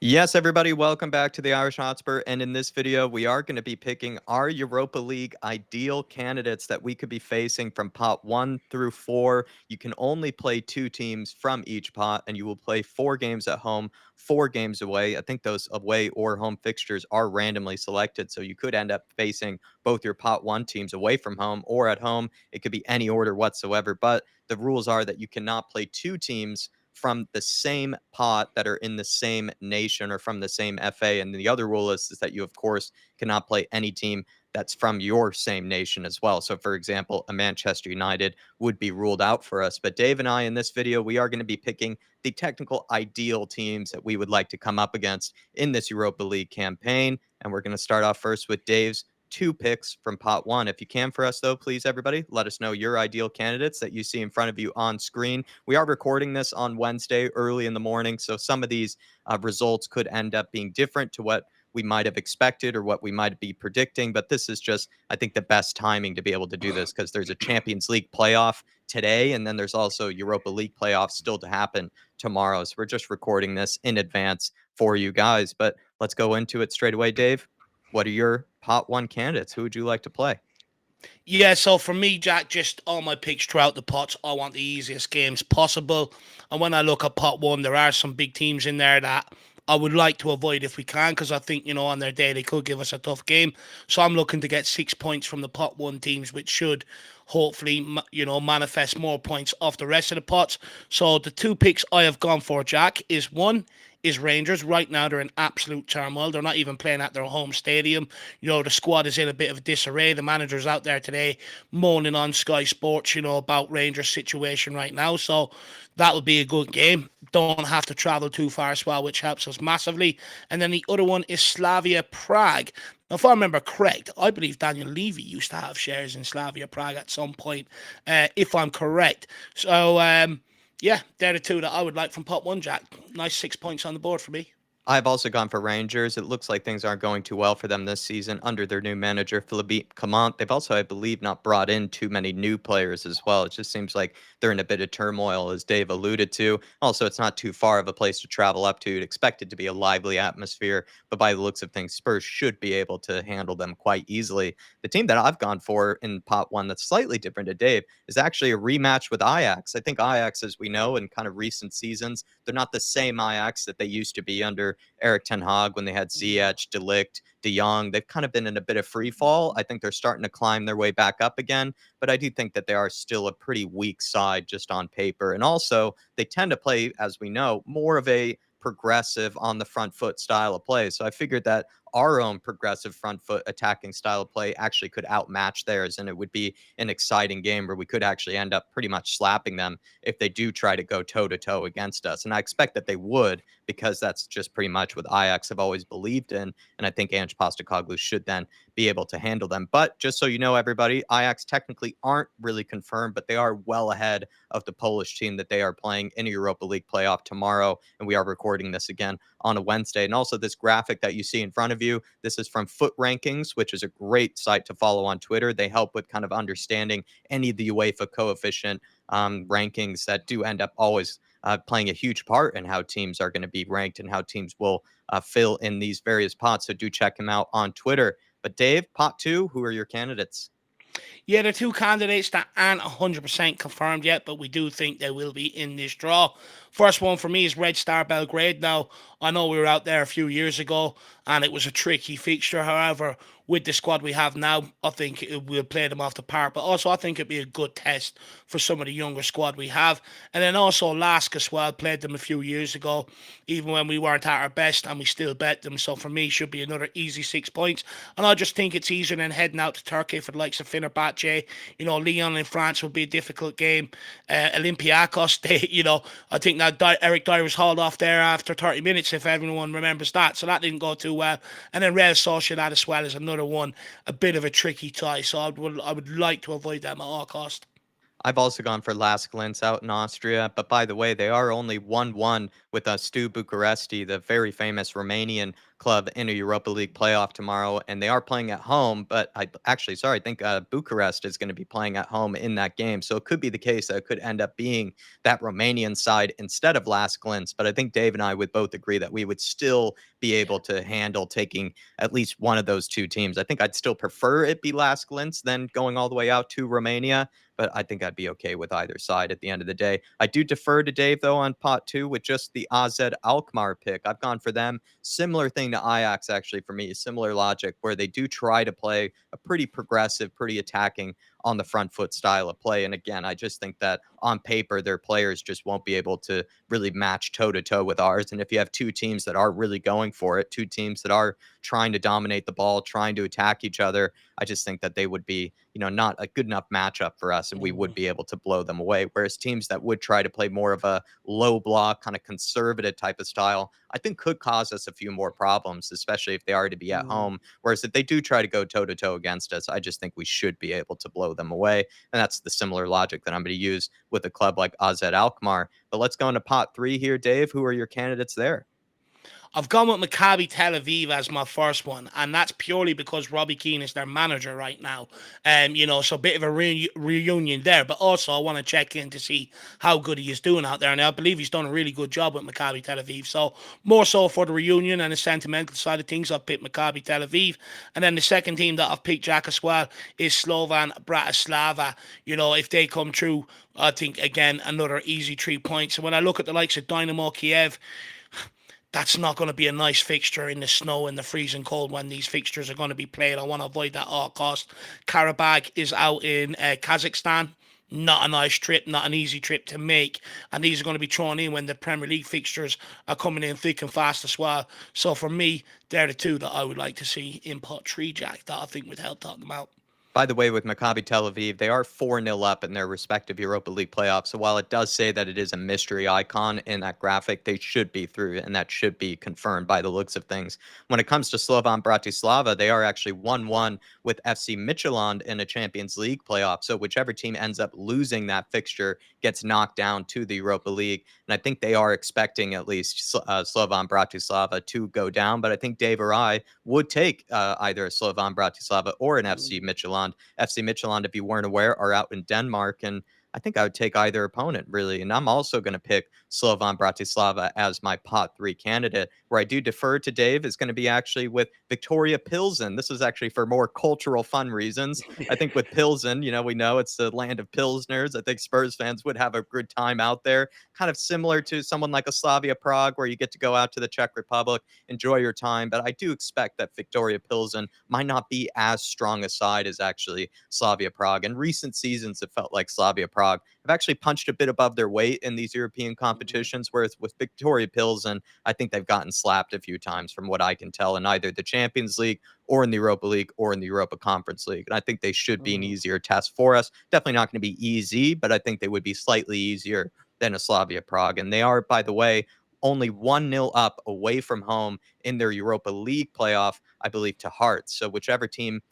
Yes, everybody, welcome back to the Irish Hotspur. And in this video, we are going to be picking our Europa League ideal candidates that we could be facing from pot 1 through 4. You can only play 2 teams from each pot, and you will play 4 games at home, 4 games away. I think those away or home fixtures are randomly selected. So you could end up facing both your pot 1 teams away from home or at home. It could be any order whatsoever. But the rules are that you cannot play 2 teams from the same pot that are in the same nation or from the same FA. And the other rule is that you, of course, cannot play any team that's from your same nation as well. So, for example, a Manchester United would be ruled out for us. But Dave and I, in this video, we are going to be picking the technical ideal teams that we would like to come up against in this Europa League campaign. And we're going to start off first with Dave's 2 picks from pot 1. If you can for us, though, please, everybody, let us know your ideal candidates that you see in front of you on screen. We are recording this on Wednesday early in the morning, so some of these results could end up being different to what we might have expected or what we might be predicting. But this is just, I think, the best timing to be able to do this because there's a Champions League playoff today, and then there's also Europa League playoffs still to happen tomorrow. So we're just recording this in advance for you guys. But let's go into it straight away, Dave. What are your pot 1 candidates? Who would you like to play? Yeah, so for me, Jack, just all my picks throughout the pots, I want the easiest games possible. And when I look at pot one, there are some big teams in there that I would like to avoid if we can, because I think, on their day, they could give us a tough game. So I'm looking to get 6 points from the pot one teams, which should hopefully, manifest more points off the rest of the pots. So the 2 picks I have gone for, Jack, is Rangers. Right now, they're in absolute turmoil. They're not even playing at their home stadium. The squad is in a bit of disarray. The manager's out there today moaning on Sky Sports, about Rangers' situation right now. So that will be a good game. Don't have to travel too far as well, which helps us massively. And then the other one is Slavia Prague. Now, if I remember correct, I believe Daniel Levy used to have shares in Slavia Prague at some point, if I'm correct. So, yeah, they're the two that I would like from pot one, Jack. Nice 6 points on the board for me. I've also gone for Rangers. It looks like things aren't going too well for them this season under their new manager, Philippe Clement. They've also, I believe, not brought in too many new players as well. It just seems like they're in a bit of turmoil, as Dave alluded to. Also, it's not too far of a place to travel up to. You'd expect it to be a lively atmosphere, but by the looks of things, Spurs should be able to handle them quite easily. The team that I've gone for in pot 1 that's slightly different to Dave is actually a rematch with Ajax. I think Ajax, as we know, in kind of recent seasons, they're not the same Ajax that they used to be under Eric Ten Hag when they had Ziyech, De Ligt, De Jong. They've kind of been in a bit of free fall. I think they're starting to climb their way back up again, but I do think that they are still a pretty weak side just on paper. And also, they tend to play, as we know, more of a progressive on the front foot style of play. So I figured that our own progressive front foot attacking style of play actually could outmatch theirs, and it would be an exciting game where we could actually end up pretty much slapping them if they do try to go toe to toe against us. And I expect that they would, because that's just pretty much what Ajax have always believed in. And I think Ange Postecoglou should then be able to handle them. But just so you know, everybody, Ajax technically aren't really confirmed, but they are well ahead of the Polish team that they are playing in a Europa League playoff tomorrow. And we are recording this again on a Wednesday. And also, this graphic that you see in front of you, this is from Foot Rankings, which is a great site to follow on Twitter. They help with kind of understanding any of the UEFA coefficient rankings that do end up always playing a huge part in how teams are going to be ranked and how teams will fill in these various pots. So do check him out on Twitter. But Dave, pot 2, who are your candidates? Yeah, the two candidates that aren't 100% confirmed yet, but we do think they will be in this draw. First one for me is Red Star Belgrade. Now, I know we were out there a few years ago and it was a tricky fixture. However, with the squad we have now, I think we'll play them off the park. But also, I think it'd be a good test for some of the younger squad we have. And then also, Lask as well, played them a few years ago, even when we weren't at our best, and we still bet them. So for me, should be another easy 6 points. And I just think it's easier than heading out to Turkey for the likes of Fenerbahce. Lyon in France would be a difficult game. Olympiacos, I think that Eric Dyer was hauled off there after 30 minutes, if everyone remembers that. So that didn't go too well. And then Real Sociedad as well is another one, a bit of a tricky tie. So I would like to avoid them at all cost. I've also gone for Las Linz out in Austria, but by the way, they are only 1-1 with Stu Bucuresti, the very famous Romanian club in a Europa League playoff tomorrow, and they are playing at home. But I think Bucharest is going to be playing at home in that game, so it could be the case that it could end up being that Romanian side instead of Las Linz. But I think Dave and I would both agree that we would still be Yeah. able to handle taking at least one of those two teams. I think I'd still prefer it be Las Linz than going all the way out to Romania, but I think I'd be okay with either side at the end of the day. I do defer to Dave, though, on pot two with just the AZ Alkmaar pick. I've gone for them. Similar thing to Ajax, actually, for me, similar logic, where they do try to play a pretty progressive, pretty attacking on the front foot style of play. And again, I just think that on paper, their players just won't be able to really match toe to toe with ours. And if you have two teams that are really going for it, two teams that are trying to dominate the ball, trying to attack each other, I just think that they would be, not a good enough matchup for us, and we would Mm, be able to blow them away. Whereas teams that would try to play more of a low block, kind of conservative type of style, I think could cause us a few more problems, especially if they are to be at mm. home. Whereas if they do try to go toe to toe against us, I just think we should be able to blow them away. And that's the similar logic that I'm going to use with a club like AZ Alkmaar. But let's go into pot three here, Dave. Who are your candidates there? I've gone with Maccabi Tel Aviv as my first one, and that's purely because Robbie Keane is their manager right now. So a bit of a reunion there, but also I want to check in to see how good he is doing out there. And I believe he's done a really good job with Maccabi Tel Aviv. So more so for the reunion and the sentimental side of things, I've picked Maccabi Tel Aviv. And then the second team that I've picked, Jack, as well, is Slovan Bratislava. If they come through, I think, again, another easy 3 points. And when I look at the likes of Dynamo Kiev, that's not going to be a nice fixture in the snow and the freezing cold when these fixtures are going to be played. I want to avoid that at all costs. Karabakh is out in Kazakhstan. Not a nice trip, not an easy trip to make. And these are going to be thrown in when the Premier League fixtures are coming in thick and fast as well. So for me, they're the two that I would like to see in pot three, Jack, that I think would help Tottenham out. By the way, with Maccabi Tel Aviv, they are 4-0 up in their respective Europa League playoffs. So while it does say that it is a mystery icon in that graphic, they should be through, and that should be confirmed by the looks of things. When it comes to Slovan Bratislava, they are actually 1-1 with FC Midtjylland in a Champions League playoff. So whichever team ends up losing that fixture gets knocked down to the Europa League. And I think they are expecting at least Slovan Bratislava to go down. But I think Dave or I would take either a Slovan Bratislava or an FC Mm, Midtjylland. FC Midtjylland, if you weren't aware, are out in Denmark, and I think I would take either opponent really. And I'm also going to pick Slovan Bratislava as my pot three candidate. Where I do defer to Dave is going to be actually with Victoria Pilsen. This is actually for more cultural fun reasons. I think with Pilsen, we know it's the land of Pilsners. I think Spurs fans would have a good time out there, kind of similar to someone like a Slavia Prague, where you get to go out to the Czech Republic, enjoy your time. But I do expect that Victoria Pilsen might not be as strong a side as actually Slavia Prague. In recent seasons, it felt like Slavia Prague have actually punched a bit above their weight in these European mm, competitions, whereas with Victoria Pilsen, I think they've gotten slapped a few times from what I can tell in either the Champions League or in the Europa League or in the Europa Conference League. And I think they should be an mm, easier test for us. Definitely not going to be easy, but I think they would be slightly easier than a Slavia Prague. And they are, by the way, only 1-0 up away from home in their Europa League playoff, I believe, to Hearts. So whichever team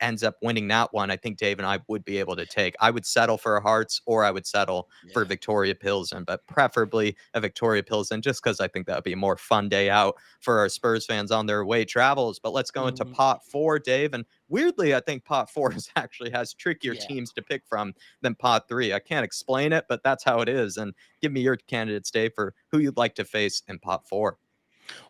ends up winning that one, I think Dave and I would be able to take. I would settle for a Hearts or I would settle for yeah. Victoria Pilsen, but preferably a Victoria Pilsen just because I think that would be a more fun day out for our Spurs fans on their away travels. But let's go into Mm, pot four, Dave. And weirdly, I think pot four is actually has trickier yeah. teams to pick from than pot three. I can't explain it, but that's how it is. And give me your candidates, Dave, for who you'd like to face in pot four.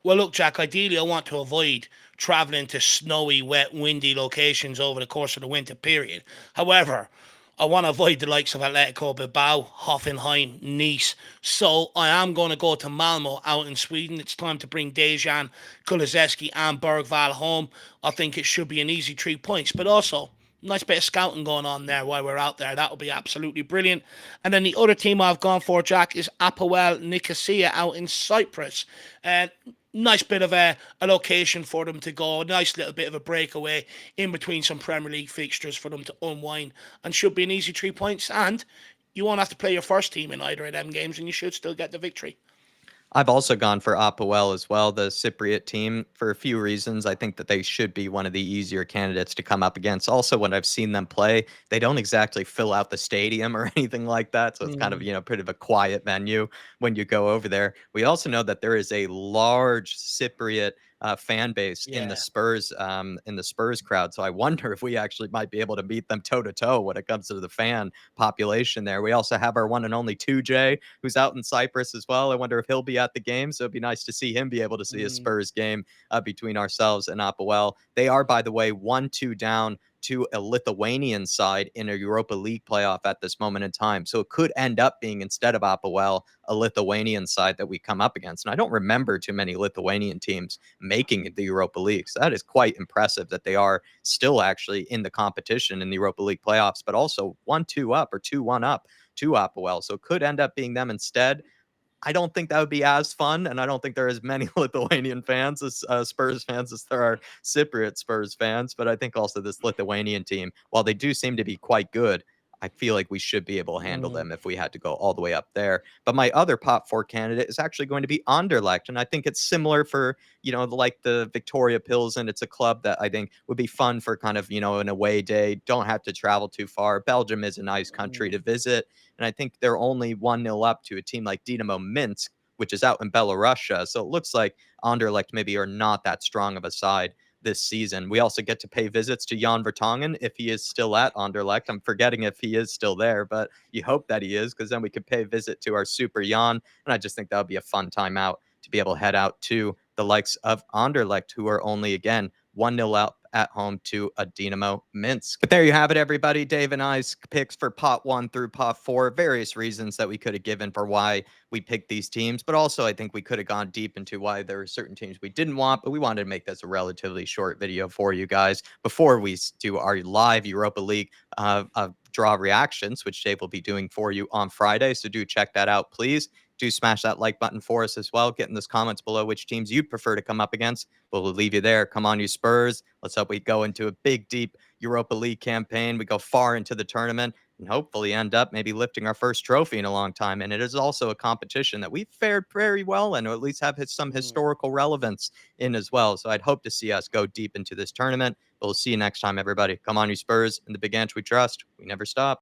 Well, look, Jack, ideally, I want to avoid traveling to snowy, wet, windy locations over the course of the winter period. However, I want to avoid the likes of Atletico Bilbao, Hoffenheim, Nice. So I am going to go to Malmo out in Sweden. It's time to bring Dejan, Kulizeski, and Bergval home. I think it should be an easy 3 points, but also nice bit of scouting going on there while we're out there. That will be absolutely brilliant. And then the other team I've gone for, Jack, is Apoel Nicosia out in Cyprus. And nice bit of a location for them to go. Nice little bit of a breakaway in between some Premier League fixtures for them to unwind. And should be an easy 3 points. And you won't have to play your first team in either of them games and you should still get the victory. I've also gone for Apoel as well, the Cypriot team, for a few reasons. I think that they should be one of the easier candidates to come up against. Also, when I've seen them play, they don't exactly fill out the stadium or anything like that. So it's kind of, Mm, pretty of a quiet venue when you go over there. We also know that there is a large Cypriot fan base yeah. in the Spurs crowd. So I wonder if we actually might be able to beat them toe to toe when it comes to the fan population there. We also have our one and only 2J, who's out in Cyprus as well. I wonder if he'll be at the game. So it'd be nice to see him be able to see a Mm, Spurs game between ourselves and Apoel. They are, by the way, 1-2 down to a Lithuanian side in a Europa League playoff at this moment in time. So it could end up being, instead of Apoel, a Lithuanian side that we come up against. And I don't remember too many Lithuanian teams making the Europa League. So that is quite impressive that they are still actually in the competition in the Europa League playoffs, but also 1-2 up or 2-1 up to Apoel. So it could end up being them instead. I don't think that would be as fun, and I don't think there are as many Lithuanian fans as Spurs fans as there are Cypriot Spurs fans. But I think also this Lithuanian team, while they do seem to be quite good, I feel like we should be able to handle mm, them if we had to go all the way up there. But my other pot four candidate is actually going to be Anderlecht, and I think it's similar for like the Victoria Pilsen. It's a club that I think would be fun for kind of an away day. Don't have to travel too far. Belgium is a nice country to mm, visit, and I think they're only 1-0 up to a team like Dynamo Minsk, which is out in Belarus. So it looks like Anderlecht maybe are not that strong of a side this season. We also get to pay visits to Jan Vertonghen if he is still at Anderlecht. I'm forgetting if he is still there, but you hope that he is, because then we could pay a visit to our super Jan. And I just think that would be a fun time out to be able to head out to the likes of Anderlecht, who are only, again, 1-0 out at home to a Dynamo Minsk. But there you have it, everybody. Dave and I's picks for pot one through pot four. Various reasons that we could have given for why we picked these teams, but also I think we could have gone deep into why there were certain teams we didn't want, but we wanted to make this a relatively short video for you guys before we do our live Europa League draw reactions, which Dave will be doing for you on Friday. So do check that out, please. Do smash that like button for us as well. Get in those comments below which teams you'd prefer to come up against. But we'll leave you there. Come on, you Spurs. Let's hope we go into a big, deep Europa League campaign. We go far into the tournament and hopefully end up maybe lifting our first trophy in a long time. And it is also a competition that we've fared very well in, or at least have some mm. historical relevance in as well. So I'd hope to see us go deep into this tournament. But we'll see you next time, everybody. Come on, you Spurs. In the big ant we trust. We never stop.